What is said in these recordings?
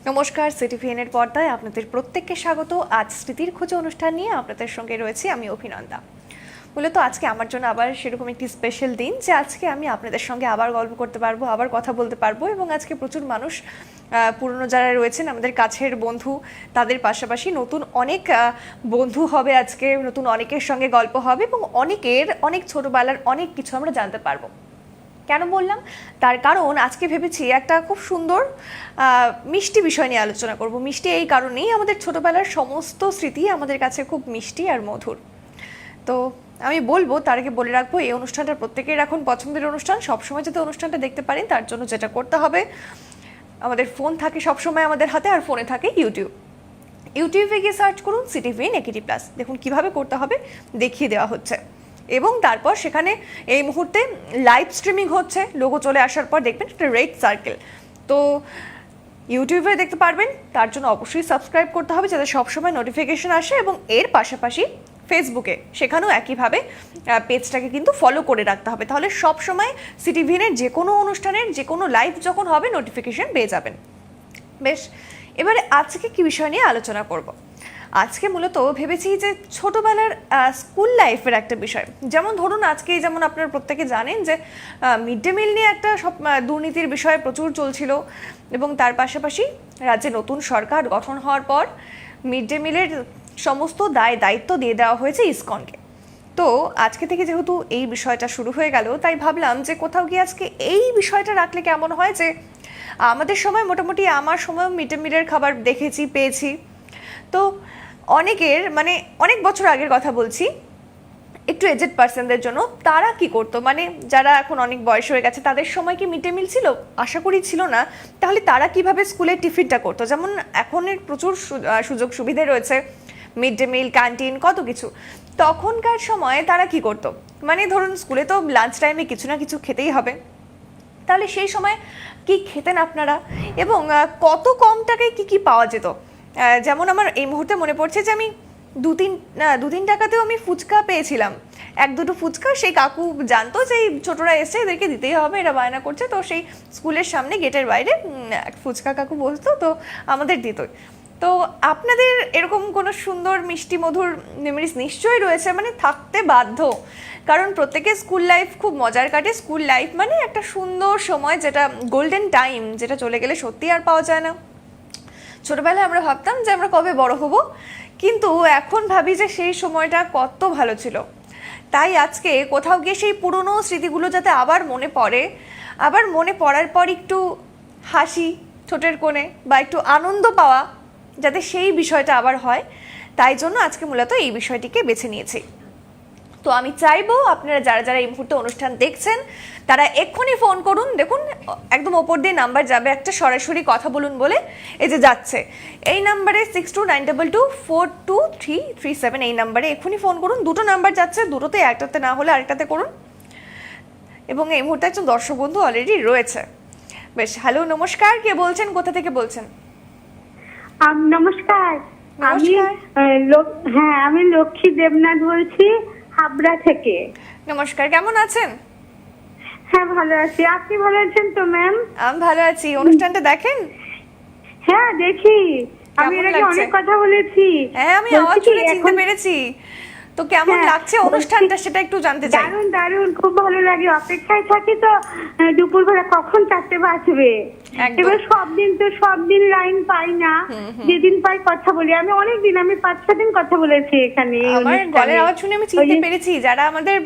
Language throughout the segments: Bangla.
নমস্কার, সিটিভিএন এর পর্দায় আপনাদের প্রত্যেককে স্বাগত। আজ স্মৃতির খোঁজে অনুষ্ঠান নিয়ে আপনাদের সঙ্গে রয়েছি আমি অভিনন্দা। মূলত আজকে আমার জন্য আবার সেরকম একটি স্পেশাল দিন যে আজকে আমি আপনাদের সঙ্গে আবার গল্প করতে পারবো, আবার কথা বলতে পারবো। এবং আজকে প্রচুর মানুষ পুরনো যারা রয়েছেন আমাদের কাছের বন্ধু, তাদের পাশাপাশি নতুন অনেক বন্ধু হবে, আজকে নতুন অনেকের সঙ্গে গল্প হবে এবং অনেক ছোটবেলার অনেক কিছু আমরা জানতে পারবো। কেন বললাম? তার কারণ আজকে ভেবেছি একটা খুব সুন্দর মিষ্টি বিষয় নিয়ে আলোচনা করব। মিষ্টি এই কারণেই, আমাদের ছোটবেলার সমস্ত স্মৃতি আমাদের কাছে খুব মিষ্টি আর মধুর। তো আমি বলবো, তার আগে বলে রাখবো, এই অনুষ্ঠানটা প্রত্যেকের এখন পছন্দের অনুষ্ঠান। সবসময় যাতে অনুষ্ঠানটা দেখতে পারেন তার জন্য যেটা করতে হবে, আমাদের ফোন থাকে সবসময় আমাদের হাতে, আর ফোনে থাকে ইউটিউবে গিয়ে সার্চ করুন সিটিভিএন একেডি প্লাস। দেখুন কিভাবে করতে হবে দেখিয়ে দেওয়া হচ্ছে। এবং তারপর সেখানে এই মুহূর্তে লাইভ স্ট্রিমিং হচ্ছে, লোগো চলে আসার পর দেখবেন একটা রেড সার্কেল। তো ইউটিউবে দেখতে পারবেন, তার জন্য অবশ্যই সাবস্ক্রাইব করতে হবে যাতে সবসময় নোটিফিকেশন আসে। এবং এর পাশাপাশি ফেসবুকে সেখানেও একইভাবে পেজটাকে কিন্তু ফলো করে রাখতে হবে, তাহলে সবসময় সিটিভিএনের যে কোনো অনুষ্ঠানের যে কোনো লাইভ যখন হবে নোটিফিকেশন পেয়ে যাবেন। বেশ, এবারে আজকে কি বিষয় নিয়ে আলোচনা করব? আজকে মূলত ভেবেছি যে ছোটবেলার স্কুল লাইফের একটা বিষয়। যেমন ধরুন আজকে যেমন আপনারা প্রত্যেকে জানেন যে মিড ডে মিল নিয়ে একটা দুর্নীতির বিষয় প্রচুর চলছিল, এবং তার পাশাপাশি রাজ্যে নতুন সরকার গঠন হওয়ার পর মিড ডে মিলের সমস্ত দায়িত্ব দিয়ে দেওয়া হয়েছে ইসকনকে। তো আজকে থেকে যেহেতু এই বিষয়টা শুরু হয়ে গেল, তাই ভাবলাম যে কোথাও গিয়ে আজকে এই বিষয়টা রাখলে কেমন হয়। যে আমাদের সময় মোটামুটি, আমার সময় মিড ডে মিলের খাবার দেখেছি, পেয়েছি। তো অনেকের মানে অনেক বছর আগের কথা বলছি, একটু এজেড পার্সনদের জন্য, তারা কি করতো, মানে যারা এখন অনেক বয়স হয়ে গেছে তাদের সময় কি মিড ডে মিল ছিল? আশা করি ছিল না। তাহলে তারা কিভাবে স্কুলের টিফিনটা করতো? যেমন এখনের প্রচুর সুযোগ সুবিধে রয়েছে, মিড ডে মিল, ক্যান্টিন, কত কিছু। তখনকার সময় তারা কি করতো, মানে ধরুন স্কুলে তো লাঞ্চ টাইমে কিছু না কিছু খেতেই হবে, তাহলে সেই সময় কি খেতেন আপনারা? এবং কত কম টাকায় কি পাওয়া যেত? যেমন আমার এই মুহূর্তে মনে পড়ছে যে আমি দু তিন টাকাতেও আমি ফুচকা পেয়েছিলাম, এক দুটো ফুচকা। সেই কাকু জানতো যে এই ছোটরা এসছে, এদেরকে দিতেই হবে, এরা বায়না করছে। তো সেই স্কুলের সামনে গেটের বাইরে ফুচকা কাকু বসতো, তো আমাদের দিতই। তো আপনাদের এরকম কোনো সুন্দর মিষ্টি মধুর মেমোরিজ নিশ্চয়ই রয়েছে, মানে থাকতে বাধ্য। কারণ প্রত্যেকের স্কুল লাইফ খুব মজার কাটে। স্কুল লাইফ মানে একটা সুন্দর সময়, যেটা গোল্ডেন টাইম, যেটা চলে গেলে সত্যি আর পাওয়া যায় না। ছোটবেলায় আমরা ভাবতাম যে আমরা কবে বড় হব, কিন্তু এখন ভাবি যে সেই সময়টা কত ভালো ছিল। তাই আজকে কোথাও গিয়ে সেই পুরনো স্মৃতিগুলো যাতে আবার মনে পড়ে, আবার মনে পড়ার পর একটু হাসি ঠোঁটের কোণে বা একটু আনন্দ পাওয়া, যাতে সেই বিষয়টা আবার হয়, তাই জন্য আজকে মূলত এই বিষয়টিকে বেছে নিয়েছি। তো আমি চাইবো আপনারা যারা যারা এই মুহূর্তে অনুষ্ঠান দেখছেন তারা এক্ষুনি ফোন করুন। দেখুন একদম ওপর দিয়ে নাম্বার যাবে একটা, সরাসরি কথা বলুন বলে, এই যে যাচ্ছে এই নাম্বারে 6292422337, এই নাম্বারে এক্ষুনি ফোন করুন। দুটো নাম্বার যাচ্ছে, দুটোতে, একটাতে না হলে আরেকটাতে করুন। এবং এই মুহূর্তে একজন দর্শক বন্ধু অলরেডি রয়েছে। বেশ, হ্যালো, নমস্কার, কে বলছেন, কোথা থেকে বলছেন? নমস্কার। আমি লক্ষ্মী দেবনাথ বলছি, হাবড়া থেকে। নমস্কার, কেমন আছেন? হ্যাঁ, ভালো আছি। আপনি ভালো আছেন তো ম্যাম? আমি ভালো আছি। অনুষ্ঠানটা দেখেন? হ্যাঁ, দেখি। আমি এর আগে অনেক কথা বলেছি। হ্যাঁ, আমি আওয়াজ শুনে চিনতে পেরেছি। তো কেমন লাগছে অনুষ্ঠানটা সেটা একটু জানতে চাই। দারুণ দারুণ, খুব ভালো লাগে। অপেক্ষায় থাকি তো দুপুরবেলা কখন 4টে বাজবে। এবার সব দিন লাইন পাই না, যেদিন পাই কথা বলি। আমি 5-6 দিন কথা বলেছি এখানে। আমার গলার আওয়াজ শুনে আমি চিনতে পেরেছি, যারা আমাদের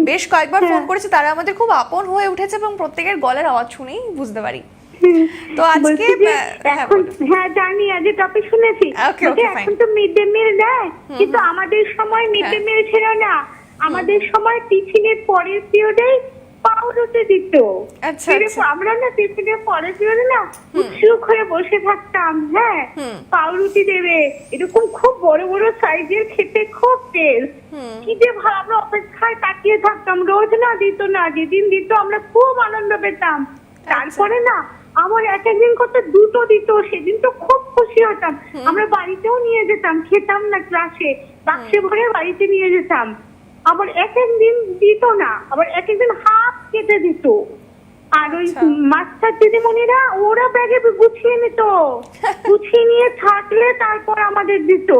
বেশ কয়েকবার ফোন করেছে তারা আমাদের খুব আপন হয়ে উঠেছে, এবং প্রত্যেকের গলার আওয়াজ শুনেই বুঝতে পারি। তো আজকে হ্যাঁ জানি, আজ টপিক শুনেছি। এখন তো মিড ডে মিল দেয়, কিন্তু আমাদের সময় মিড ডে মিল ছিল না। আমাদের সময় টিফিনের পরের পিরিয়ডে পাউরুটি দিত। আমরা না টিফিনের পরের পিরিয়ডে না চুপ করে বসে থাকতাম। হ্যাঁ, পাউরুটি দেবে, এরকম খুব বড় বড় সাইজের, খেতে খুব টেস্ট। কি যে ভালো, আমরা অপেক্ষায় তাকিয়ে থাকতাম। রোজ না দিত না, যেদিন দিত আমরা খুব আনন্দ পেতাম। তারপরে না আমার একদিন কত দুটো দিত, সেদিন তো খুব খুশি হতাম। আমরা বাড়িতেও নিয়ে যেতাম, খেতাম না ক্লাসে, বাক্সে ভরে বাড়িতে নিয়ে যেতাম। আবার একদিন দিত না, আবার একদিন হাফ কেটে দিত। আর ওই মাস্টার দিদিমণিরা ওরা ব্যাগে গুছিয়ে নিত, গুছিয়ে নিয়ে থাকলে তারপর আমাদের দিত।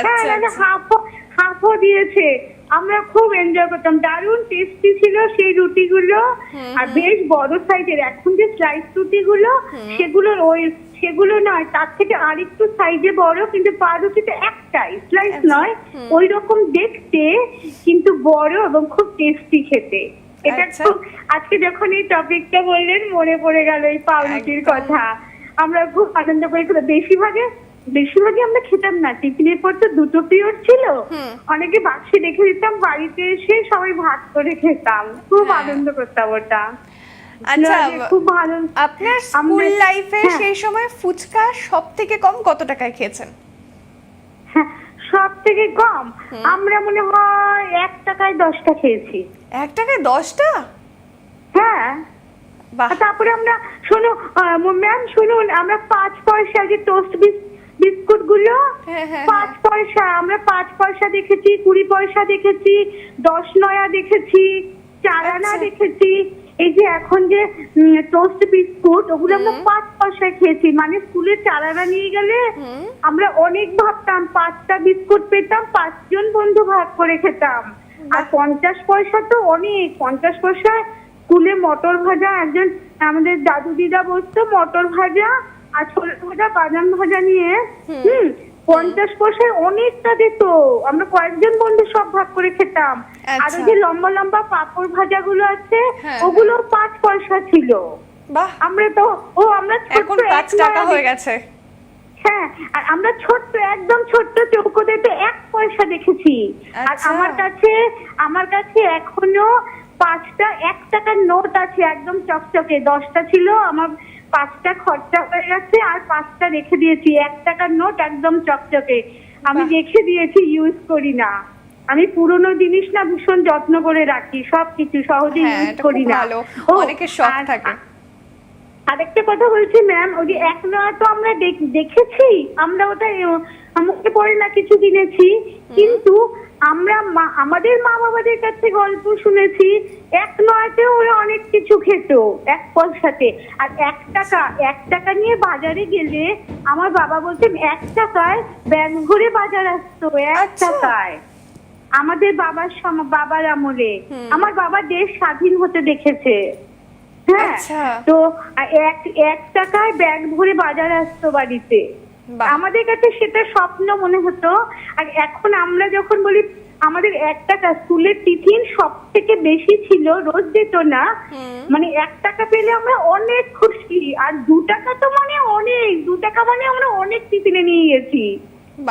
হ্যাঁ, হাফও দিয়েছে। আমরা খুব এনজয় করতাম, দারুণ টেস্টি ছিল সেই রুটিগুলো। আর বেশ বড় সাইজের, এখন যে স্লাইস রুটিগুলো সেগুলো নয়, তার থেকে আরেকটু সাইজে বড়, কিন্তু পাউরুটিটা একটাই, স্লাইস নয়, ওই রকম দেখতে কিন্তু বড় এবং খুব টেস্টি খেতে। এটা খুব, আজকে যখন এই টপিকটা বললেন মনে পড়ে গেল এই পাউরুটির কথা। আমরা খুব আনন্দ করে খেতাম। বেশিরভাগই আমরা খেতাম না, টিফিনের পর তো দুটো পিরিয়ড ছিল, অনেকে বাক্সে রেখে দিতাম, বাড়িতে এসে সবাই ভাগ করে খেতাম, খুব আনন্দ করতাম ওটা। আচ্ছা, খুব ভালো। আপনার স্কুল লাইফে সেই সময় ফুচকা সবথেকে কম কত টাকায় খেয়েছেন? হ্যাঁ, সব থেকে কম আমরা মনে হয় 1 টাকায় 10টা খেয়েছি। 1 টাকায় 10টা? হ্যাঁ। তারপরে আমরা ম্যাম শুনুন, আমরা 5 পয়সা যে টোস্ট বিস্কুট গুলো, 5 পয়সা, আমরা 5 পয়সা দেখেছি, 20 পয়সা দেখেছি, 10 নয়া দেখেছি, 4 আনা দেখেছি। এই যে এখন যে টোস্ট বিস্কুট, ওগুলো আমরা 5 পয়সায় খেয়েছি। মানে স্কুলে 4 আনা নিয়ে গেলে আমরা অনেক ভাবতাম, 5টা বিস্কুট পেতাম, 5 জন বন্ধু ভাগ করে খেতাম। আর 50 পয়সা তো অনেক, 50 পয়সায় স্কুলে মটর ভাজা, একজন আমাদের দাদু দিদা বসতো, মটর ভাজা আর ছোলা ভাজা, বাদাম ভাজা নিয়ে 50 পয়সায় অনেকটা দিত। আমরা কয়েকজন বন্ধু সব ভাগ করে খেতাম। আর ওই যে লম্বা লম্বা পাপড় ভাজা গুলো আছে, ওগুলো 5 পয়সা ছিল। আমরা তো আমরা এখন 5 টাকা হয়ে গেছে। হ্যাঁ, আর আমরা একদম ছোট্ট চৌকোতে 1 পয়সা দেখেছি। আর আমার কাছে এখনো 5টা 1 টাকার নোট আছে, একদম চকচকে। 10টা ছিল, আমার 5টা খরচা হয়ে গেছে, আর 5টা রেখে দিয়েছি। 1 টাকার নোট একদম চকচকে আমি রেখে দিয়েছি, ইউজ করি না। আমি পুরনো জিনিস না ভীষণ যত্ন করে রাখি, সবকিছু সহজে ইউজ করি না। অনেকের শখ থাকে। আরেকটা কথা বলছি ম্যাম, ওই যে 1 নয়া তো আমরা দেখেছি, আমরা ওটা মুখে পড়ে না কিছু কিনেছি, কিন্তু আমরা আমাদের মা বাবাদের কাছে গল্প শুনেছি 1 নয়াতেও ওরা অনেক কিছু খেত 1 পয়সাতে। আর 1 টাকা নিয়ে বাজারে গেলে আমার বাবা বলতেন 1 টাকায় ব্যাগ ভরে বাজার আসতো। 1 টাকায় আমাদের বাবার আমলে। আমার বাবা দেশ স্বাধীন হতে দেখেছে। হ্যাঁ, তো 1 টাকায় ব্যাগ ভরে বাজার আসতো বাড়িতে। আমাদের কাছে সেটা স্বপ্ন মনে হতো। আর এখন আমরা যখন বলি আমাদের 1 টাকা, স্কুলের টিফিন সব থেকে বেশি ছিল, রোজ দিত না, মানে 1 টাকা পেলে আমরা অনেক খুশি। আর 2 টাকা তো মানে অনেক, 2 টাকা মানে আমরা অনেক টিফিনে নিয়ে গেছি।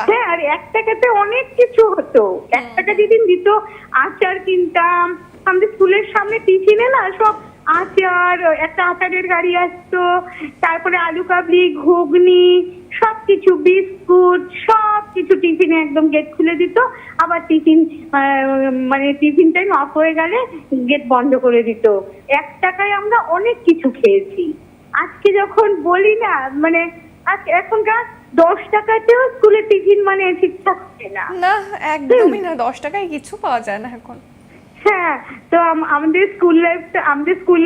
হ্যাঁ, আর 1 টাকাতে অনেক কিছু হতো। 1 টাকা যেদিন দিত, আচার কিনতাম। আমাদের স্কুলের সামনে টিফিনে না সব আচার, একটা আচারের গাড়ি আসতো, তারপরে আলু কাবলি, ঘুগনি, সবকিছু, বিস্কুট, সবকিছু টিফিনে একদম গেট খুলে দিত। আবার টিফিন টাইম অফ হয়ে গেলে গেট বন্ধ করে দিত। 1 টাকায় আমরা অনেক কিছু খেয়েছি। আজকে যখন বলি না, মানে এখনকার 10 টাকাতেও স্কুলে টিফিন মানে ঠিকঠাক হয় না। না, একদমই না, 10 টাকায় কিছু পাওয়া যায় না এখন। হ্যাঁ, তো আমাদের স্কুল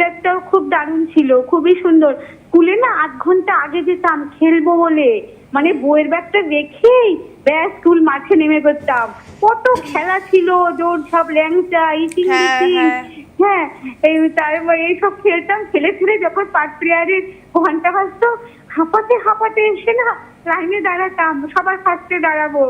লাইফটাও খুব দারুণ ছিল, খুবই সুন্দর। স্কুলে না 8 ঘন্টা আগে যেতাম খেলবো বলে, মানে বইয়ের ব্যাগটা রেখেই ব্যাস স্কুল মাঠে নেমে পড়তাম। কত খেলা ছিল, দৌড়ঝাঁপ, ল্যাংচা, ইটিং। হ্যাঁ, তারপরে এইসব খেলতাম। খেলে যখন পার্ট পিরিয়ডের ঘন্টা বাজতো, হাঁপাতে এসে না লাইনে দাঁড়াতাম, সবার ফার্স্টে দাঁড়াবো।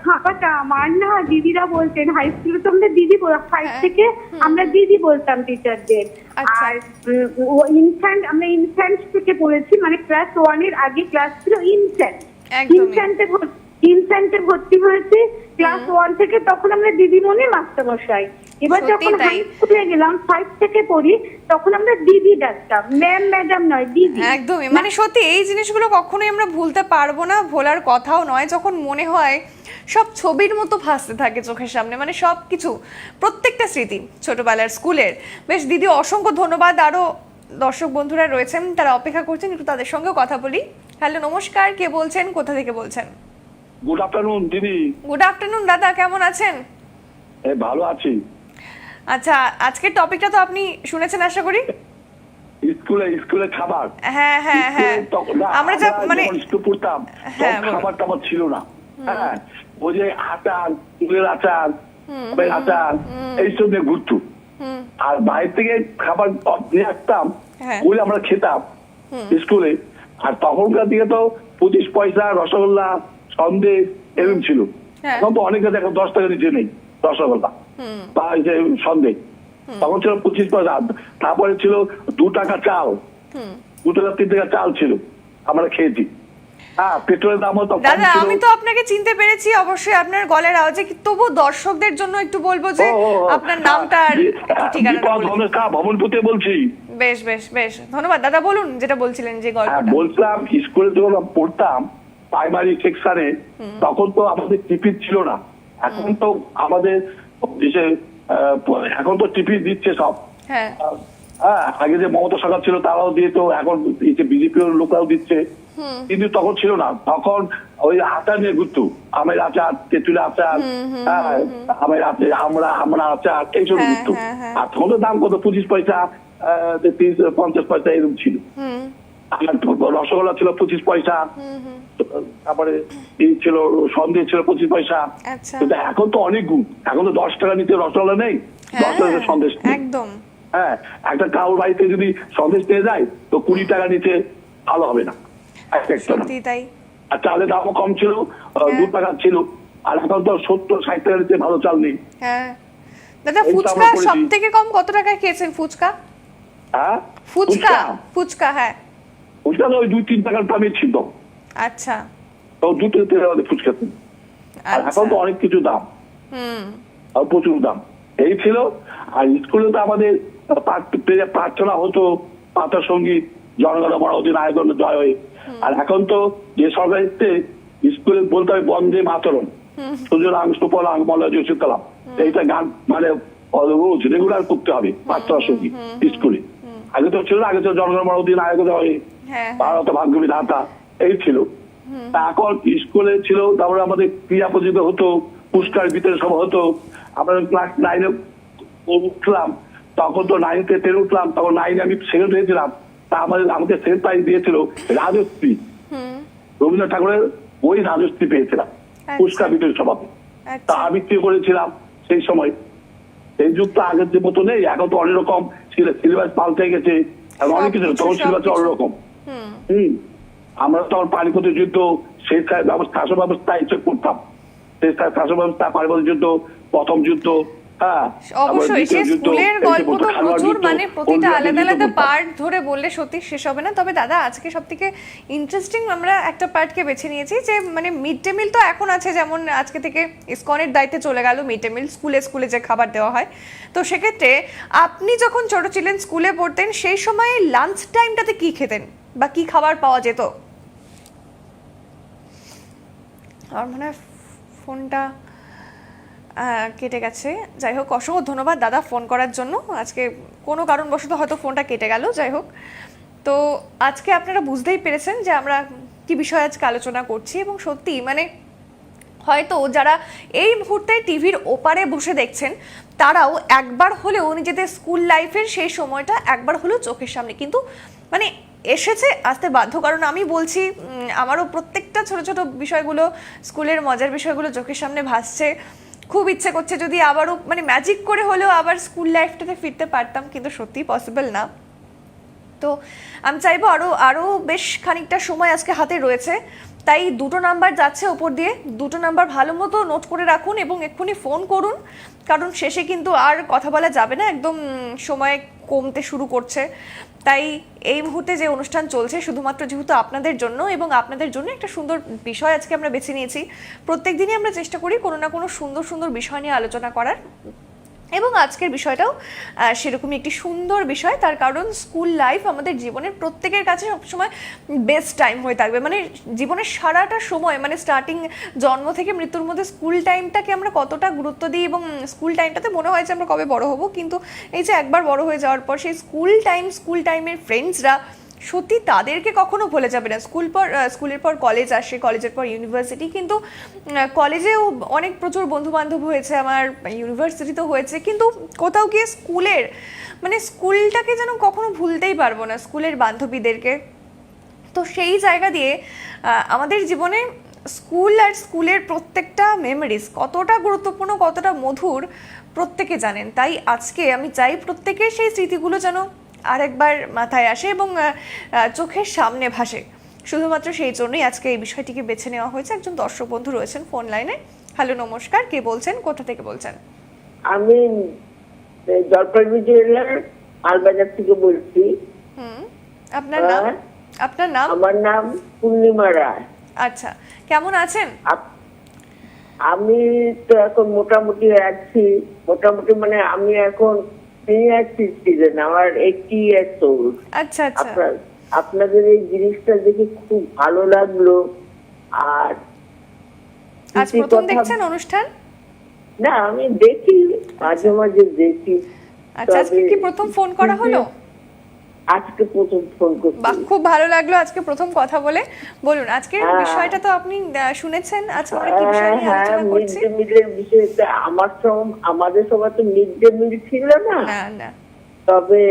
হাঁপাতাম। আর না, দিদিরা বলতেন, হাই স্কুলে তো আমরা দিদি 5 থেকে আমরা দিদি বলতাম টিচারদের। আর আমরা ইনফ্যান্ট থেকে পড়েছি, মানে ক্লাস 1 এর আগে ক্লাস ছিল ইনফ্যান্ট। ইনফ্যান্টে ভর্তি হয়েছি ক্লাস 1 থেকে, তখন আমরা দিদিমণি মাস্টারমশাই। এবার যখন হাই স্কুলে গেলাম, 5 থেকে পড়ি, তখন আমরা দিদি ডাকতাম, ম্যাডাম নয়, দিদি। একদমই, মানে সত্যি এই জিনিসগুলো কখনোই আমরা ভুলতে পারবো না, ভোলার কথাও নয়। যখন মনে হয় সব ছবির মতো ভাসতে থাকে চোখের সামনে, মানে সবকিছু, প্রত্যেকটা স্মৃতি ছোটবেলার স্কুলের। বেশ দিদি, অসংখ্য ধন্যবাদ। আরো দর্শক বন্ধুরা রয়েছেন, তারা অপেক্ষা করছেন, একটু তাদের সঙ্গেও কথা বলি। হ্যালো, নমস্কার, কে বলছেন, কোথা থেকে বলছেন? গুড আফটারনুন দিদি। গুড আফটারনুন দাদা, কেমন আছেন? ভালো আছি। আচ্ছা, আজকের টপিকটা তো আপনি শুনেছেন আশা করি। স্কুলে খাবার, হ্যাঁ হ্যাঁ হ্যাঁ, আমরা যা মানে স্কুল পড়তাম খাবার টাবার ছিল না। হ্যাঁ, ওই যে আচার, ফুলের আচার, আচার এইসব নিয়ে ঘুরতো। আর বাইরে থেকে খাবার নিয়ে আসতাম, ওই আমরা খেতাম স্কুলে। আর তখনকার দিকে তো 25 পয়সা রসগোল্লা, সন্দেশ এরকম ছিল। এখন তো অনেকে দেখো 10 টাকা নিচে নেই রসগোল্লা বা যে সন্দেশ। তখন ছিল 25 পয়সা। তারপরে ছিল 2 টাকা চাল, 2 টাকা 3 টাকা চাল ছিল, আমরা খেয়েছি। হ্যাঁ, পেট্রোলের দাম তো দাদা আমি তো আপনাকে চিনতে পেরেছি অবশ্যই আপনার গলার আওয়াজে, তবু দর্শকদের জন্য একটু বলবো যে আপনার নামটা আর ঠিকানাটা বলুন। ভবনপুরে বলছি। বেশ বেশ বেশ, ধন্যবাদ দাদা, বলুন যেটা বলছিলেন যে গল্পটা। বলছিলাম স্কুলে যখন পড়তাম প্রাইমারি সেকশনে, তখন তো আমাদের টিফিন ছিল না। এখন তো আমাদের এখন তো টিফিন দিচ্ছে সব। হ্যাঁ, আগে যে মমতা সরকার ছিল তারাও দিত, এখন বিজেপির লোকরাও দিচ্ছে, কিন্তু তখন ছিল না। তখন ওই আচার নিয়ে ঘুরতো, আমের আচার, তেঁতুলের আচার, আমের আচার, আমরা আচার এইসব ঘুরতো। আর তখন তো দাম কত, 25 পয়সা, 50 পয়সা এরকম ছিল। আর রসগোল্লা ছিল 25 পয়সা, তারপরে ছিল সন্দেশ ছিল 25 পয়সা। কিন্তু এখন তো অনেক গুণ, এখন তো 10 টাকা নিচে রসগোল্লা নেই, 10 টাকা সন্দেশ একদম। হ্যাঁ, একটা কারোর বাড়িতে যদি সন্দেশ পেয়ে যায় তো 20 টাকা নিচে ভালো হবে না। আর চালের দামও কম ছিল, 2 টাকা ছিল। আর এখন তো 70-60 টাকা নিচে ভালো চাল নেই। হ্যাঁ দাদা, ফুচকা সব থেকে কম কত টাকায় খেয়েছেন? ফুচকা? হ্যাঁ, ফুচকা ফুচকা হ্যাঁ, ফুচকা তো ওই 2-3 টাকার দামই ছিল। আচ্ছা, তো 2-3 টাকা ফুচকা ছিল। আর এখন তো অনেক কিছু দাম, আর প্রচুর দাম এই ছিল। আর স্কুলে তো আমাদের প্রার্থনা হতো, পাতা সঙ্গীত, জনগণ মন অধিনায়ক জয় হয়ে। আর এখন তো যে সরকার এসছে, স্কুলে বলতে হবে বন্দে মাতরম, সুজলাং সুফলাং মলয়জ শীতলাম, এইটা গান মানে রোজ রেগুলার করতে হবে প্রার্থনা সঙ্গীত স্কুলে। আগে তো ছিল, আগে তো জনগণ মন অধিনায়ক জয়, ভারত ভাগ্য বিধাতা, এই ছিল। এখন স্কুলে ছিল, তারপরে আমাদের ক্রিয়া প্রতিযোগিতা হতো, পুরস্কার বিতরণ সভা হতো। আমরা ক্লাস 9-এ উঠলাম, তখন তো 9-10 উঠলাম, তখন 9-এ আমি সেকেন্ড হয়েছিলাম। তা আমাকে সেকেন্ড প্রাইজ দিয়েছিল রাজশ্রী, রবীন্দ্রনাথ ঠাকুরের ওই রাজশ্রী পেয়েছিলাম পুরস্কার বিতরণ সভাতে। তা আবৃত্তি করেছিলাম সেই সময়। এই যুগ তো আগের যে মতো নেই, এখন তো অনেক রকম সিলেবাস পাল্টে গেছে, অনেক কিছু। তখন সিলেবাস অনেক রকম। আমরা তখন পানিপথের যুদ্ধ, সেই শাসন ব্যবস্থা এইসব করতাম, সেই শাসন ব্যবস্থা, পানিপথের যুদ্ধ, প্রথম যুদ্ধ। অবশ্যই সে স্কুলের গল্প তো প্রচুর, মানে প্রতিটা আলাদা আলাদা পার্ট ধরে বললে সত্যি শেষ হবে না। তবে দাদা আজকে সব থেকে ইন্টারেস্টিং আমরা একটা পার্টকে বেছে নিয়েছি, যে মানে মিড ডে মিল তো এখন আছে, যেমন আজকে থেকে ইসকনের দায়িত্বে চলে গেল মিড ডে মিল, স্কুলে স্কুলে যে খাবার দেওয়া হয়। তো সেক্ষেত্রে আপনি যখন ছোট ছিলেন, স্কুলে পড়তেন, সেই সময় লাঞ্চ টাইমটাতে কি খেতেন বা কি খাবার পাওয়া যেত? আমার মনে হয় ফোনটা কেটে গেছে। যাই হোক, অসংখ্য ধন্যবাদ দাদা ফোন করার জন্য। আজকে কোনো কারণবশত হয়তো ফোনটা কেটে গেল। যাই হোক, তো আজকে আপনারা বুঝতেই পেরেছেন যে আমরা কি বিষয়ে আজকে আলোচনা করছি। এবং সত্যি মানে হয়তো যারা এই মুহূর্তে টিভির ওপারে বসে দেখছেন, তারাও একবার হলেও নিজেদের স্কুল লাইফের সেই সময়টা একবার হলেও চোখের সামনে কিন্তু মানে এসেছে আসতে বাধ্য। কারণ আমি বলছি, আমারও প্রত্যেকটা ছোট ছোট বিষয়গুলো, স্কুলের মজার বিষয়গুলো চোখের সামনে ভাসছে। খুব ইচ্ছে করছে যদি আবারও মানে ম্যাজিক করে হলেও আবার স্কুল লাইফটাতে ফিরতে পারতাম, কিন্তু সত্যিই পসিবল না। তো আমি চাইবো আরও বেশ খানিকটা সময় আজকে হাতে রয়েছে, তাই 2টো নাম্বার যাচ্ছে ওপর দিয়ে, 2টো নাম্বার ভালো মতো নোট করে রাখুন এবং এক্ষুনি ফোন করুন, কারণ শেষে কিন্তু আর কথা বলা যাবে না, একদম সময় কমতে শুরু করছে। তাই এই মুহূর্তে যে অনুষ্ঠান চলছে শুধুমাত্র যেহেতু আপনাদের জন্য, এবং আপনাদের জন্য একটা সুন্দর বিষয় আজকে আমরা বেছে নিয়েছি। প্রত্যেক দিনই আমরা চেষ্টা করি কোনো না কোনো সুন্দর সুন্দর বিষয় নিয়ে আলোচনা করার, এবং আজকের বিষয়টাও সেরকমই একটি সুন্দর বিষয়। তার কারণ স্কুল লাইফ আমাদের জীবনের প্রত্যেকের কাছে সবসময় বেস্ট টাইম হয়ে থাকবে। মানে জীবনের সারাটা সময়, মানে স্টার্টিং জন্ম থেকে মৃত্যুর মধ্যে স্কুল টাইমটাকে আমরা কতটা গুরুত্ব দিই, এবং স্কুল টাইমটাতে মনে হয় যে আমরা কবে বড় হব, কিন্তু এই যে একবার বড় হয়ে যাওয়ার পর সেই স্কুল টাইমের ফ্রেন্ডসরা সত্যি তাদেরকে কখনো ভোলা যাবে না। স্কুলের পর কলেজ আসে, কলেজের পর ইউনিভার্সিটি, কিন্তু কলেজেও অনেক প্রচুর বন্ধু বান্ধব হয়েছে আমার, ইউনিভার্সিটিতেও হয়েছে, কিন্তু কোথাও গিয়ে স্কুলটাকে যেন কখনো ভুলতেই পারবো না, স্কুলের বান্ধবীদেরকে। তো সেই জায়গা দিয়ে আমাদের জীবনে স্কুল আর স্কুলের প্রত্যেকটা মেমোরিজ কতটা গুরুত্বপূর্ণ, কতটা মধুর প্রত্যেকে জানেন। তাই আজকে আমি চাই প্রত্যেকের সেই স্মৃতিগুলো যেন আরেকবার মাথায় আসে এবং চোখের সামনে ভাসে। শুধুমাত্র সেই জন্যই আজকে এই বিষয়টিকে বেছে নেওয়া হয়েছে। একজন দর্শক বন্ধু রয়েছেন ফোন লাইনে। হ্যালো, নমস্কার, কে বলছেন, কোথা থেকে বলছেন? আমি জলপাইগুড়ি জেলার আলবাজার থেকে বলছি। আপনার নাম? আপনার নাম? আমার নাম পূর্ণিমা রায়। আচ্ছা, কেমন আছেন? আমি তো এখন মোটামুটি আছি, মোটামুটি মানে আমি এখন সিনিয়র সিটিজেন, আমার 80 ইয়ার্স ওল্ড। আচ্ছা আচ্ছা। আপনাদের এই জিনিসটা দেখে খুব ভালো লাগলো। আর আজ প্রথম দেখছেন অনুষ্ঠান? না, আমি দেখি, মাঝে মাঝে দেখি। আচ্ছা, আজকে কি প্রথম ফোন করা হলো? আজকে প্রথম ফোন করছি। বাহ, খুব ভালো লাগলো আজকে প্রথম কথা বলে। বলুন, আজকের বিষয়টা তো আপনি শুনেছেন, আজকে আমরা কি বিষয় নিয়ে আলোচনা করছি? মিড ডে মিলের বিষয়টা আমাদের সময় তো মিড ডে মিল ছিল না। না না, তবে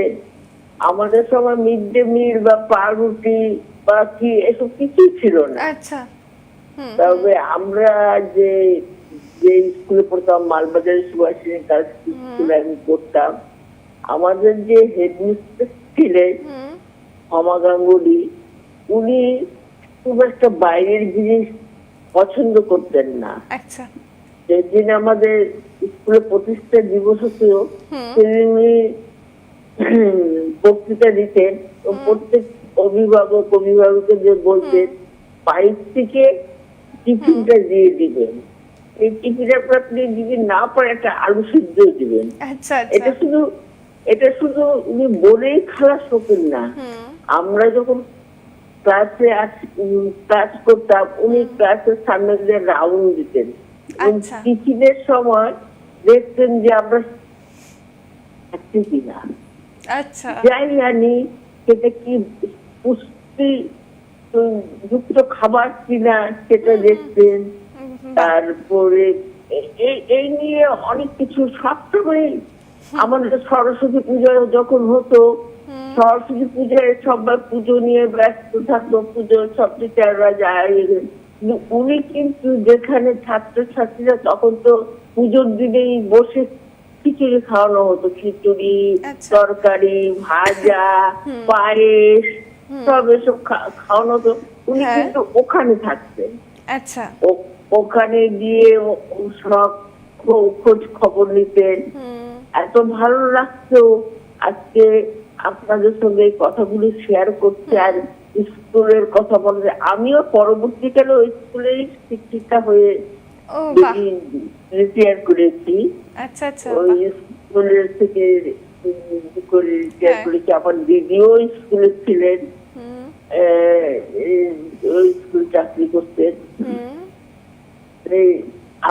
আমাদের সময় মিড ডে মিল বা পাউরুটি বা কি এসব কিছুই ছিল না। আচ্ছা। তবে আমরা যে স্কুলে পড়তাম, মালবাজার সুভাষিনী গার্লস স্কুলে আমি পড়তাম, আমাদের যে হেডমিস্ট্রেস ছিলেন ক্ষমা গাঙ্গুলি, উনি খুব একটা বাইরের জিনিস পছন্দ করতেন না। আচ্ছা। যেদিন আমাদের স্কুলে প্রতিষ্ঠা দিবস হতো সেদিন উনি বক্তৃতা দিতেন, প্রত্যেক অভিভাবকদের বলতেন বাইর থেকে টিফিনটা দিয়ে দিবেন, এই টিফিনের পর আপনি যদি না পারে একটা আলু সিদ্ধ দিবেন। আচ্ছা। এটা শুধু উনি বলেই খালাস হতেন না। আমরা যখন ক্লাস করতাম, উনি ক্লাসের সামনে দিয়ে রাউন্ড দিতেন। টিফিনের সময় দেখতেন যে আমরা খাচ্ছি কিনা, যাই জানি সেটা কি পুষ্টি যুক্ত খাবার কিনা সেটা দেখতেন। তারপরে এই নিয়ে অনেক কিছু সবসময় আমাদের সরস্বতী পূজা যখন হতো, সরস্বতী পূজায় সবাই পুজো নিয়ে ব্যস্ত থাকতো, পুজোর সব টিচাররা যায়। উনি কিন্তু যেখানে ছাত্রছাত্রীরা, তখন তো পুজোর দিনেই বসে খিচুড়ি খাওয়ানো হতো, খিচুড়ি, তরকারি, ভাজা, পায়েস, সব এসব খাওয়ানো হতো। উনি কিন্তু ওখানে থাকতেন। আচ্ছা। ওখানে গিয়ে সব খোঁজ খবর নিতেন। এত ভালো লাগতো আজকে আপনাদের সঙ্গে এই কথাগুলি শেয়ার করতে আর স্কুলের কথা বলতে। আমিও পরবর্তীকালে ওই স্কুলেই শিক্ষিকা হয়ে রিটায়ার করেছি। আচ্ছা আচ্ছা। ওই স্কুলের থেকে রিটায়ার করেছি। আমার দিদিও স্কুলে ছিলেন, ওই স্কুল চাকরি করতেন।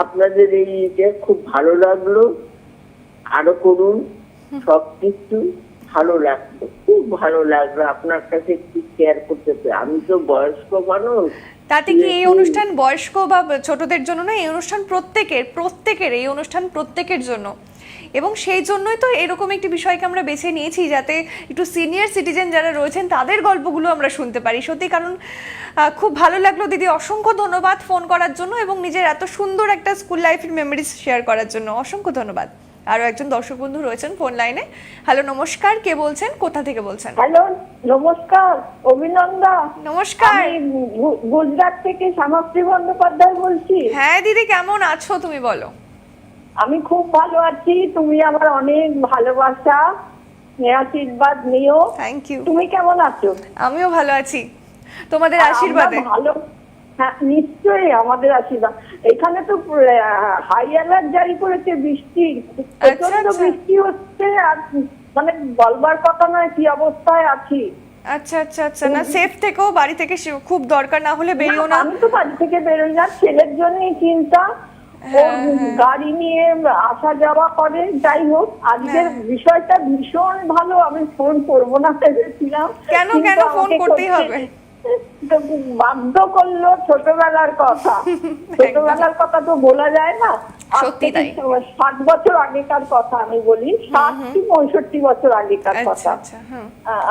আপনাদের এইটা খুব ভালো লাগলো, আরো করুন, সবকিছু ভালো লাগলো, খুব ভালো লাগলো। আপনার কাছে একটু শেয়ার করতে চাই। আমি তো বয়স্ক মানুষ, তাতে কি এই অনুষ্ঠান বয়স্ক বা ছোটদের জন্য না, এই অনুষ্ঠান প্রত্যেকের এই অনুষ্ঠান প্রত্যেকের জন্য। এবং সেই জন্যই তো এরকম একটি বিষয়কে আমরা বেছে নিয়েছি, যাতে একটু সিনিয়র সিটিজেন যারা রয়েছেন তাদের গল্পগুলো আমরা শুনতে পারি। সত্যি, কারণ খুব ভালো লাগলো দিদি, অসংখ্য ধন্যবাদ ফোন করার জন্য এবং নিজের এত সুন্দর একটা স্কুল লাইফের মেমোরিজ শেয়ার করার জন্য। অসংখ্য ধন্যবাদ। আরো একজন দর্শক বন্ধু রয়েছেন ফোন লাইনে। হ্যালো, নমস্কার, কে বলছেন, কোথা থেকে বলছেন? হ্যালো, নমস্কার, অভিনন্দা। নমস্কার, গুজরাট থেকে সামগ্রী বন্দ্যোপাধ্যায় বলছি। হ্যাঁ দিদি, কেমন আছো তুমি বলো? আমি খুব ভালো আছি, তুমি আমার অনেক ভালোবাসা, আশীর্বাদ নিও। Thank you. তুমি কেমন আছো? আমিও ভালো আছি, তোমাদের আশীর্বাদে। ভালো, হ্যাঁ নিশ্চয়ই আমাদের আশীর্বাদ। এখানে তো হাই অ্যালার্ট জারি করেছে, বৃষ্টি, প্রচন্ড বৃষ্টি হচ্ছে, আর মানে বলবার কথা নয় কি অবস্থায় আছি। আচ্ছা আচ্ছা আচ্ছা। না, সেফ থেকো, বাড়ি থেকে খুব দরকার না হলে বেরিও না। আমি তো বাড়ি থেকে বেরোই না, ছেলের জন্যই চিন্তা। ওর গাড়ি নিয়ে আসা যাওয়া করে। যাই হোক, আজকের বিষয়টা ভীষণ ভালো। আমি ফোন করবো না ভেবেছিলাম, কেন ফোন করতেই হবে? বাধ্য করলো ছোটবেলার কথা। ছোটবেলার কথা তো বলা যায় না। সত্যি তাই। 60 বছর আগেকার কথা আমি বলি, 60 কি 65 বছর আগেকার কথা।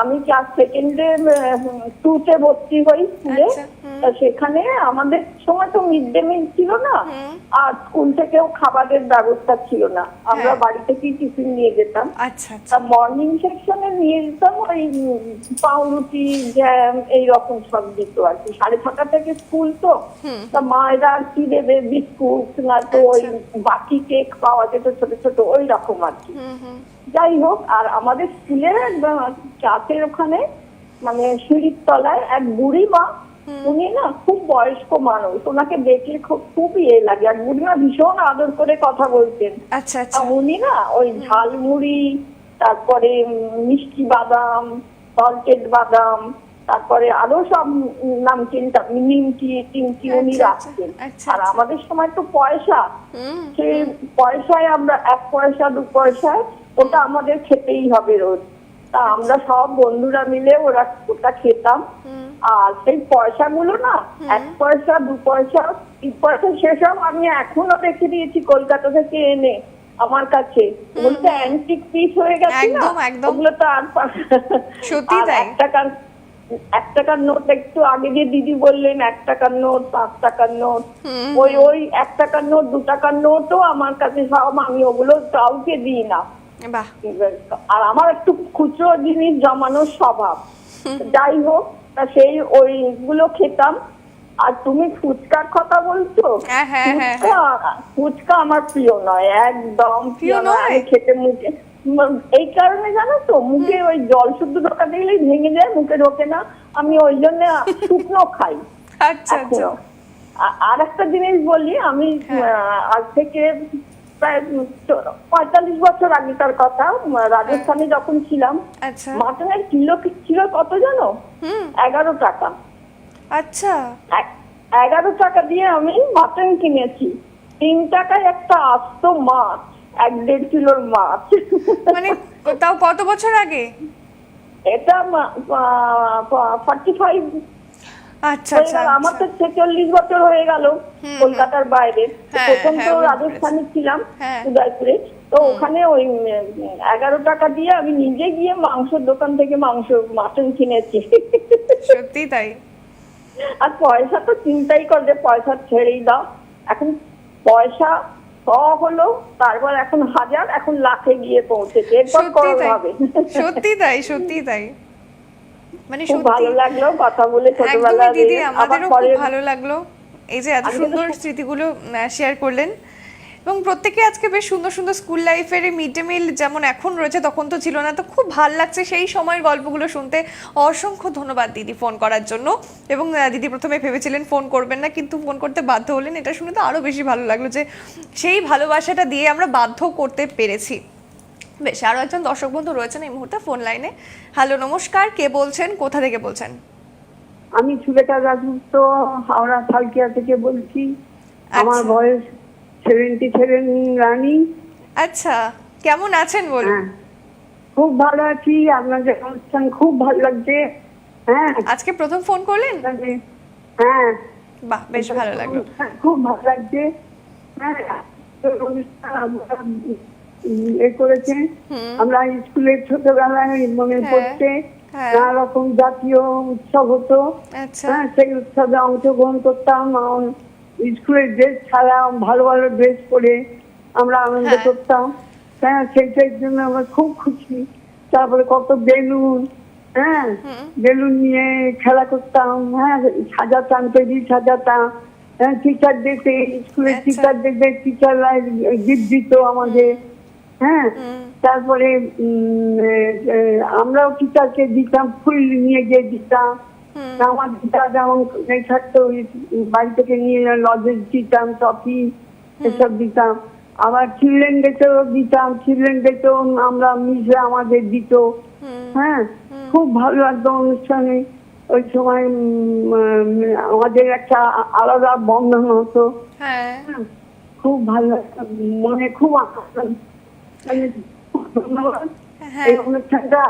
আমি ক্লাস সেকেন্ডে 2-তে ভর্তি হই স্কুলে। সেখানে আমাদের সময় তো মিড ডে মিল ছিল না, আর স্কুল থেকেও খাবারের ব্যবস্থা ছিল না। আমরা বাড়ি থেকেই টিফিন নিয়ে যেতাম। মর্নিং সেকশনে নিয়ে যেতাম ওই পাউরুটি, জ্যাম, এইরকম সব দিত আর কি। 6:30 থেকে স্কুল তো, তা মায়েরা আর কি দেবে, বিস্কুট না তো ওই বাকি কেক পাওয়া যেত ছোট ছোট, ওই রকম আর কি। যাই হোক, আর আমাদের স্কুলের ক্লাসের ওখানে মানে সিঁড়ির তলায় এক বুড়ি মা, উনি না খুব বয়স্ক মানুষ, ওনাকে দেখলে খুব ইয়ে লাগে। আর বুড়িমা ভীষণ আদর করে কথা বলতেন। উনি না ওই ঝালমুড়ি, তারপরে মিষ্টি বাদাম, সল্টেড বাদাম, তারপরে আরো সব নামকিন নিমকি টিমকি উনি রাখতেন। আর আমাদের সময় তো পয়সা, সেই পয়সায় আমরা 1 পয়সা 2 পয়সায় ওটা আমাদের খেতেই হবে রোজ। তা আমরা সব বন্ধুরা মিলে ওটা খেতাম। আর সেই পয়সাগুলো না 1 পয়সা 2 পয়সা 3 পয়সা সেসব আমি এখনো রেখে দিয়েছি কলকাতা থেকে এনে আমার কাছে। ওগুলো তো অ্যান্টিক পিস হয়ে গেছে না, ওগুলো তো আর সত্যি তাই। 1 টাকার নোট একটু আগে যে দিদি বললেন 1 টাকার নোট, 5 টাকার নোট, ওই 1 টাকার নোট 2 টাকার নোটও আমার কাছে সব, আমি ওগুলো কাউকে দিই না। আর আমার একটু খুচরো জিনিস জমানোর স্বভাব। যাই হোক, তা সেই ওইগুলো খেতাম। আর তুমি ফুচকার কথা বলছো, ফুচকা আমার প্রিয় নয়, একদম প্রিয় নয়। খেতে মুখে এই কারণে জানো তো, মুখে ওই জল শুদ্ধ ঢোকা দিলেই ভেঙে যায়, মুখে ঢোকে না। আমি ওই জন্য শুকনো খাই। আর একটা জিনিস বলি, আমি আজ থেকে প্রায় 45 বছর আগেকার কথা, রাজস্থানে যখন ছিলাম, মাটনের কিলো ছিল কত জানো? 11 টাকা। 11 টাকা দিয়ে আমি মাটন কিনেছি। 3 টাকায় একটা আস্ত মাছ, 1-1.5 কিলোর মাছ। মানে তাও কত বছর আগে? এটা 45। আমার তো 46 বছর হয়ে গেল কলকাতার বাইরে। প্রথম তো রাজস্থানে ছিলাম, উদয়পুরে। তো ওখানে ওই 11 টাকা দিয়ে আমি নিজে গিয়ে মাংসের দোকান থেকে মাটন কিনেছি। সত্যি তাই। আর পয়সা তো চিন্তাই করবে, পয়সা ছেড়েই দাও। এখন পয়সা হলো, তারপর এখন 1000, এখন লাখে গিয়ে পৌঁছেছে। এরপর করতে হবে। সত্যি তাই, সত্যি তাই। মানে খুব ভালো লাগলো কথা বলে ছোটবেলা। দিদি আমাদেরও খুব ভালো লাগলো এই যে এত সুন্দর স্মৃতিগুলো শেয়ার করলেন। এবং প্রত্যেকে আজকে বেশ সুন্দর সুন্দর স্কুল লাইফের মিড ডে মিল যেমন এখন রয়েছে তখন তো ছিল না, তো খুব ভালো লাগছে সেই সময়ের গল্পগুলো শুনতে। অসংখ্য ধন্যবাদ দিদি ফোন করার জন্য। এবং দিদি প্রথমে ভেবেছিলেন ফোন করবেন না, কিন্তু ফোন করতে বাধ্য হলেন। এটা শুনে তো আরো বেশি ভালো লাগলো যে সেই ভালোবাসাটা দিয়ে আমরা বাধ্য করতে পেরেছি। বেশ, আরো একজন দর্শক বন্ধু রয়েছেন এই মুহূর্তে ফোন লাইনে। হ্যালো, নমস্কার, কে বলছেন, কোথা থেকে বলছেন? আমি সুলেখা রাজপুত, হাওড়া থালকিয়া থেকে বলছি। আমার বয়স 77 রানী। আচ্ছা, কেমন আছেন বলুন? খুব ভালো আছি, আপনাদের অনুষ্ঠান খুব ভালো লাগছে। আজকে প্রথম ফোন করলেন? বাহ, বেশ ভালো লাগলো, খুব ভালো লাগছে। করেছে আমরা স্কুলে ছোটবেলায় মনে পড়ছে নানা রকম জাতীয় উৎসব হতো। সেই উৎসবে অংশগ্রহণ করতাম। স্কুলের ড্রেস ছাড়া ভালো ভালো ড্রেস পরে আমরা আনন্দ করতাম। সেইটার জন্য আমরা খুব খুশি। তারপরে কত বেলুন, বেলুন নিয়ে খেলা করতাম, সাজাতাম, তৈরি সাজাতাম। টিচার ডেতে স্কুলের টিচার ডেতে টিচাররা গিফট দিত আমাদের। তারপরে আমরাও টিচারকে দিতাম, ফুল নিয়ে গিয়ে দিতাম। আমার দিদা যেমন থাকতো বাড়ি থেকে নিয়ে লজেন্স দিতাম, টফি এসব দিতাম। আবার চিলড্রেন ডেতেও দিতাম, চিলড্রেন ডেতেও আমরা মিশে আমাদের দিত। খুব ভালো লাগতো অনুষ্ঠানে। ওই সময় আমাদের একটা আলাদা বন্ধন হতো। খুব ভালো, মনে খুব আনন্দ, মানে ধন্যবাদ। এই অনুষ্ঠানটা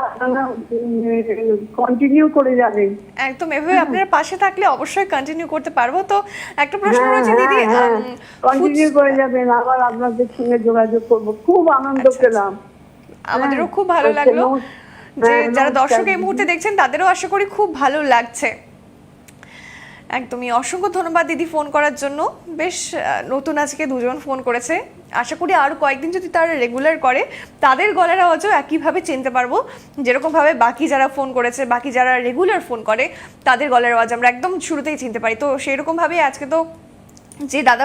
কন্টিনিউ করে যাবেন। একদম, এভাবে আপনারা পাশে থাকলে অবশ্যই কন্টিনিউ করতে পারবো। তো একটা প্রশ্ন রয়েছে দিদি, কন্টিনিউ করে যাবেন, আবার আপনাদের সঙ্গে যোগাযোগ করব। খুব আনন্দ পেলাম, আমাদেরও খুব ভালো লাগলো। যে যারা দর্শক এই মুহূর্তে দেখছেন তাদেরও আশা করি খুব ভালো লাগছে। একদমই অসংখ্য ধন্যবাদ দিদি ফোন করার জন্য। বেশ নতুন আজকে দুজন ফোন করেছে, আশা করি আরও কয়েকদিন যদি তারা রেগুলার করে তাদের গলার আওয়াজও একইভাবে চিনতে পারবো, যেরকমভাবে বাকি যারা ফোন করেছে, বাকি যারা রেগুলার ফোন করে তাদের গলার আওয়াজ আমরা একদম শুরুতেই চিনতে পারি। তো সেরকমভাবেই আজকে তো যে দাদা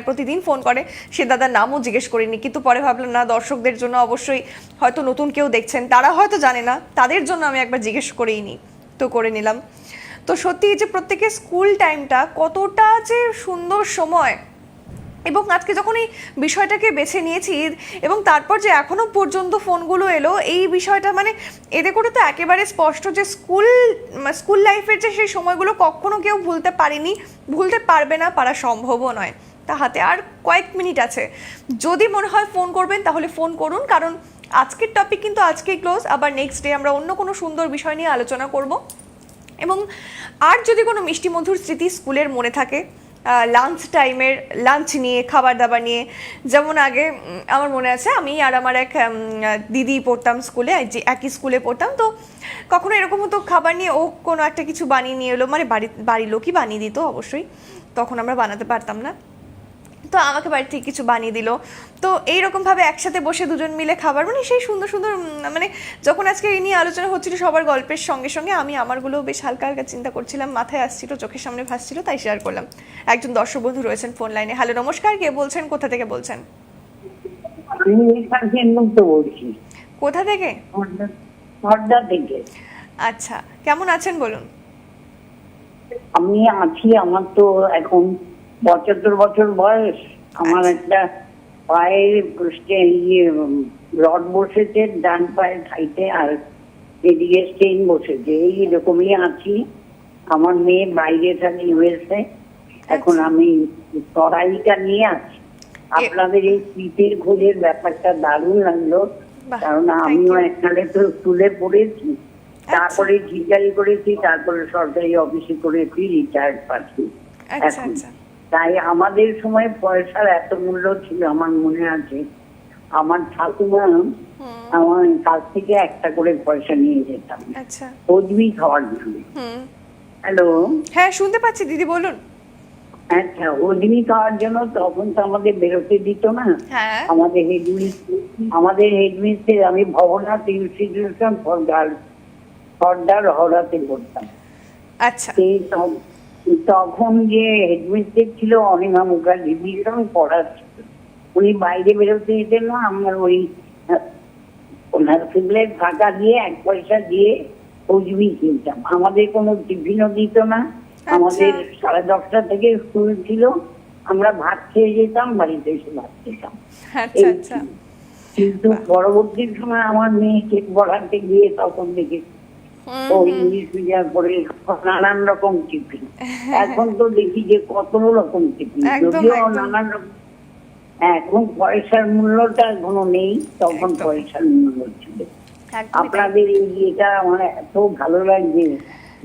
প্রতিদিন ফোন করে সে দাদার নামও জিজ্ঞেস করিনি, কিন্তু পরে ভাবলাম না, দর্শকদের জন্য অবশ্যই হয়তো নতুন কেউ দেখছেন, তারা হয়তো জানে না, তাদের জন্য আমি একবার জিজ্ঞেস করেই নিই, তো করে নিলাম। তো সত্যি যে প্রত্যেকের স্কুল টাইমটা কতটা যে সুন্দর সময়, এবং আজকে যখন এই বিষয়টাকে বেছে নিয়েছি এবং তারপর যে এখনো পর্যন্ত ফোনগুলো এলো, এই বিষয়টা মানে এতে করে তো একেবারে স্পষ্ট যে স্কুল লাইফের যে সেই সময়গুলো কখনো কেউ ভুলতে পারেনি, ভুলতে পারবে না, পারা সম্ভবও নয়। তা হাতে আর কয়েক মিনিট আছে, যদি মনে হয় ফোন করবেন তাহলে ফোন করুন, কারণ আজকের টপিক কিন্তু আজকেই ক্লোজ। আবার নেক্সট ডে আমরা অন্য কোনো সুন্দর বিষয় নিয়ে আলোচনা করব। এবং আর যদি কোনো মিষ্টি মধুর স্মৃতি স্কুলের মনে থাকে, লাঞ্চ টাইমের লাঞ্চ নিয়ে, খাবার দাবার নিয়ে, যেমন আগে আমার মনে আছে আমি আর আমার এক দিদি পড়তাম স্কুলে, যে একই স্কুলে পড়তাম, তো কখনো এরকম হতো খাবার নিয়ে ও কোনো একটা কিছু বানিয়ে নিয়ে এলো, মানে বাড়ির লোকই বানিয়ে দিত অবশ্যই, তখন আমরা বানাতে পারতাম না, তো আমাকে বাড়ি থেকে কিছু বানিয়ে দিল। তো এইরকমভাবে একসাথে বসে দুজন মিলে খাবার, মানে সেই সুন্দর সুন্দর, মানে যখন আজকে এই নিয়ে আলোচনা হচ্ছিল সবার গল্পের সঙ্গে সঙ্গে আমি আমারগুলো বেশ হালকা হালকা চিন্তা করছিলাম, মাথায় আসছিল, চোখের সামনে ভাসছিল, তাই শেয়ার করলাম। একজন দর্শক বন্ধু রয়েছেন ফোন লাইনে। হ্যালো, নমস্কার, কে বলছেন, কোথা থেকে বলছেন? কোথা থেকে? হরদা থেকে। আচ্ছা, কেমন আছেন বলুন? আমি আছি, আমার তো এখন 75 বছর বয়স। আমার একটা পায়ের রড বসেছে, ডান পায়ের খাইতে, আর এদিকে স্টেইন বসেছে, এইরকমই আছি। আমার মেয়ে বাইরে থাকে ইউএসএ, এখন আমি তরাইটা নিয়ে আছি। আপনাদের এই স্মৃতির খোঁজের ব্যাপারটা দারুণ লাগলো, কারণ আমিও এককালে তো স্কুলে পড়েছি, তারপরে টিচারি করেছি, তারপরে সরকারি অফিসে করেছি, রিটায়ার্ড পাচ্ছি এখন। তাই আমাদের সময় পয়সার এত মূল্য ছিল, আমার মনে আছে আমার ঠাকুমা আমার কাছ থেকে একটা করে পয়সা নিয়ে যেতাম হজমি খাওয়ার জন্য। হ্যালো, হ্যাঁ শুনতে পাচ্ছি দিদি, বলুন। আচ্ছা, হজমি খাওয়ার জন্য তখন তো আমাদের বেরোতে দিত না। আমাদের হেডমিস্ট্রের, আমি ভবনাথ ইনস্টিটিউশন ফর গার্লস হরদার হরাতে পড়তাম। আচ্ছা, তখন যে হেডমিস্ট্রেস ছিল অনিমা মুখার্জি, ভীষণ পড়া ছিল, উনি বাইরে বেরোতে দিতেন না। আমার ওই ওনার সিগলের ফাঁকা দিয়ে 1 পয়সা দিয়ে হজমি কিনতাম। আমাদের কোনো টিফিনও দিত না, আমাদের 10:30 থেকে স্কুল ছিল, আমরা ভাত খেয়ে যেতাম, বাড়িতে এসে ভাত খেতাম। কিন্তু পরবর্তী সময় আমার মেয়েকে পড়াতে গিয়ে তখন দেখেছি ও ইংলিশ মিডিয়াম পড়ে নানান রকম টিফিন। এখন তো দেখি যে কত রকম টিফিন, যদিও নানান রকম। এখন পয়সার মূল্যটা এখনো নেই, তখন পয়সার মূল্য ছিল। আপনাদের এই ইয়েটা আমার এত ভালো লাগছে,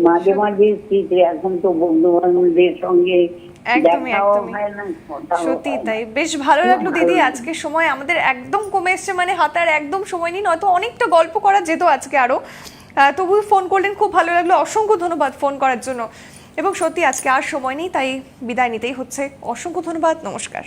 মাঝে মাঝে স্মৃতি। এখন তো বন্ধু বান্ধবদের সঙ্গে সত্যি তাই, বেশ ভালো লাগলো দিদি। আজকে সময় আমাদের একদম কমে এসছে, মানে হাতে আর একদম সময় নেই, নয়তো অনেকটা গল্প করা যেত আজকে আরো। তবু ফোন করলেন, খুব ভালো লাগলো, অসংখ্য ধন্যবাদ ফোন করার জন্য। এবং সত্যি আজকে আর সময় নেই, তাই বিদায় নিতেই হচ্ছে। অসংখ্য ধন্যবাদ, নমস্কার।